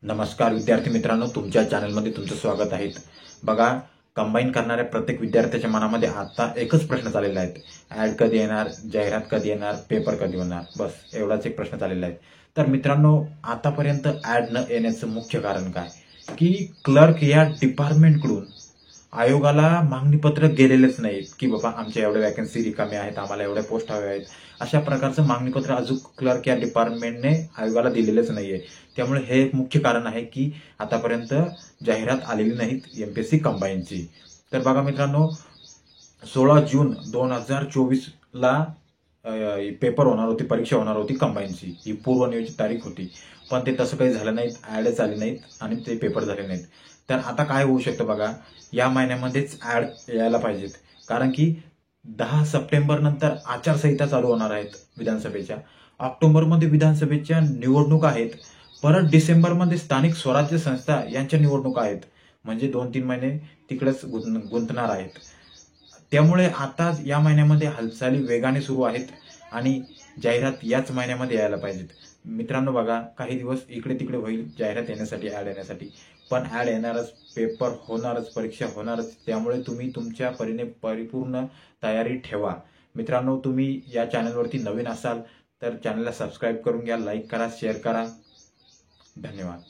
नमस्कार विद्यार्थी मित्रांनो, तुमच्या चॅनलमध्ये तुमचं स्वागत आहे। बघा, कंबाईन करणाऱ्या प्रत्येक विद्यार्थ्याच्या मनामध्ये आता एकच प्रश्न चाललेला आहे, ऍड कधी येणार, जाहिरात कधी येणार, पेपर कधी होणार, बस एवढाच एक प्रश्न चाललेला आहे। तर मित्रांनो, आतापर्यंत ऍड न येण्याचं मुख्य कारण काय की क्लर्क या डिपार्टमेंटकडून आयोगाला मागणीपत्र गेलेलेच नाहीत की बाबा आमच्या एवढ्या वॅकन्सी रिकामी आहेत, आम्हाला एवढ्या पोस्ट हव्या आहेत, अशा प्रकारचं मागणीपत्र अजून क्लर्क या डिपार्टमेंटने आयोगाला दिलेलेच नाहीये। त्यामुळे हे एक मुख्य कारण आहे की आतापर्यंत जाहिरात आलेली नाहीत एमपीएससी कंबाईनची। तर बघा मित्रांनो, 16 जून 2024 ला पेपर होणार होती, परीक्षा होणार होती कंबाईनची, ही पूर्वनियोजित तारीख होती, पण ते तसं काही झालं नाहीत, ऍडच आली नाहीत आणि ते पेपर झाले नाहीत। तर आता काय होऊ शकतं बघा, या महिन्यामध्येच ऍड यायला पाहिजेत, कारण की 10 सप्टेंबर नंतर आचारसंहिता चालू होणार आहेत विधानसभेच्या, ऑक्टोबरमध्ये विधानसभेच्या निवडणुका आहेत, परत डिसेंबरमध्ये स्थानिक स्वराज्य संस्था यांच्या निवडणुका आहेत, म्हणजे 2-3 महिने तिकडेच गुंतणार आहेत। त्यामुळे आता या महिन्यामध्ये हालचाली वेगाने सुरू आहेत आणि जाहिरात याच महिन्यामध्ये यायला पाहिजेत। मित्रांनो बघा, काही दिवस इकडे तिकडे होईल जाहिरात येण्यासाठी, ऍड येण्यासाठी, पण ऍड येणारच, पेपर होणारच, परीक्षा होणारच। त्यामुळे तुम्ही तुमच्या परीने परिपूर्ण तयारी ठेवा। मित्रांनो, तुम्ही या चॅनलवरती नवीन असाल तर चॅनलला सबस्क्राईब करून घ्या, लाईक करा, शेअर करा। धन्यवाद।